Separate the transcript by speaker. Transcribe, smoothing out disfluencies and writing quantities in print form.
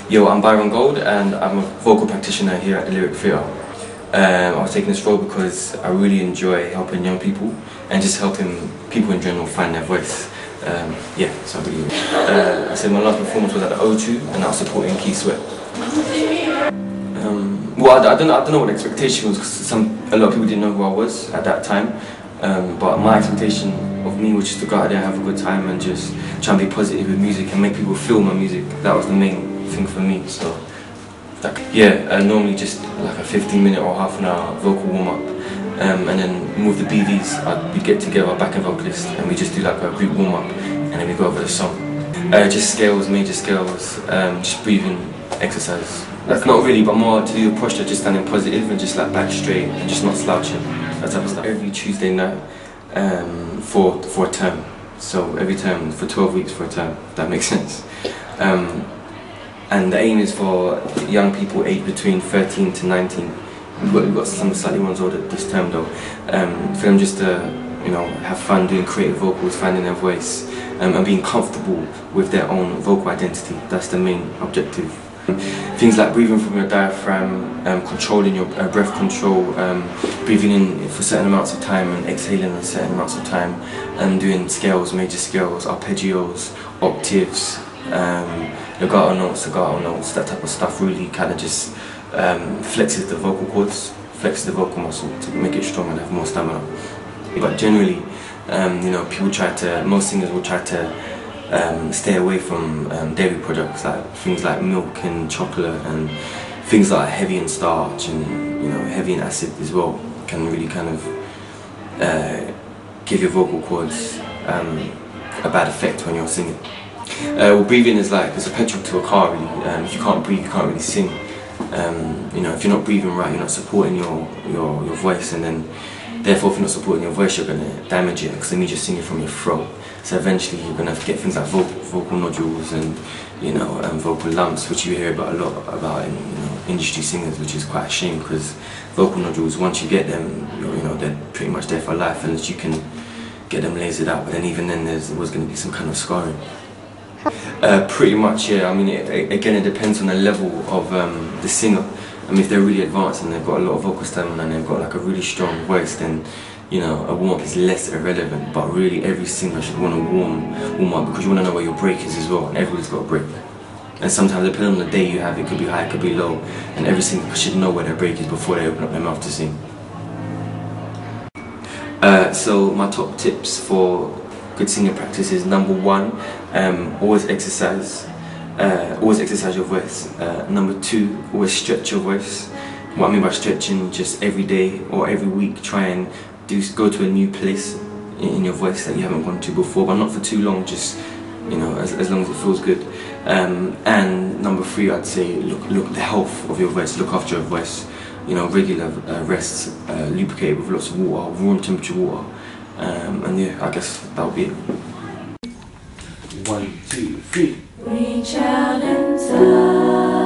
Speaker 1: Yo, I'm Byron Gold and I'm a vocal practitioner here at the Lyric Theatre. I was taking this role because I really enjoy helping young people and just helping people in general find their voice. Yeah, so I really I said my last performance was at the O2 and I was supporting Key Sweat. Well, I don't know what the expectation was because a lot of people didn't know who I was at that time. But my expectation of me was just to go out there and have a good time and just try and be positive with music and make people feel my music. That was the main thing for me. So, normally just like a 15-minute or half an hour vocal warm-up, and then with the BVs, we'd get together, backing vocalists, and we just do like a group warm-up, and then we go over the song. Just scales, major scales, just breathing exercise. That's not really, but more to do with posture, just standing positive and just like back straight and just not slouching. That type of stuff. Every Tuesday night for a term. So every term for 12 weeks for a term. If that makes sense. And the aim is for young people aged between 13 to 19. We've got some slightly ones older this term though. For them just to have fun doing creative vocals, finding their voice, and being comfortable with their own vocal identity. That's the main objective. Things like breathing from your diaphragm, controlling your breath control, breathing in for certain amounts of time and exhaling in certain amounts of time, and doing scales, major scales, arpeggios, octaves, legato notes, that type of stuff really kind of just flexes the vocal cords, flexes the vocal muscle to make it strong and have more stamina. But generally, most singers will try to stay away from dairy products, like things like milk and chocolate and things that are heavy in starch and heavy in acid as well can really kind of give your vocal cords a bad effect when you're singing. Well, breathing is like it's a petrol to a car really. If you can't breathe, you can't really sing. If you're not breathing right, you're not supporting your voice, and then therefore if you're not supporting your voice, you're going to damage it because it means you're singing from your throat. So eventually you're going to get things like vocal nodules and vocal lumps, which you hear about a lot about in industry singers, which is quite a shame because vocal nodules, once you get them, they're pretty much there for life unless you can get them lasered out. But then even then there's always going to be some kind of scarring. Pretty much, yeah. I mean, again, it depends on the level of the singer. I mean, if they're really advanced and they've got a lot of vocal stamina and they've got like a really strong voice, then a warm-up is less irrelevant. But really, every singer should want to warm up because you want to know where your break is as well, and everybody's got a break. And sometimes, depending on the day you have, it could be high, it could be low, and every singer should know where their break is before they open up their mouth to sing. So my top tips for good singing practice is number 1, always exercise your voice. Number 2, always stretch your voice. What I mean by stretching, just every day or every week, try and go to a new place in your voice that you haven't gone to before, but not for too long, just as long as it feels good. And number 3, I'd say look the health of your voice, look after your voice. Regular rests, lubricated with lots of water, room temperature water. And yeah, I guess that would be it. 1, 2, 3.
Speaker 2: Reach out and touch.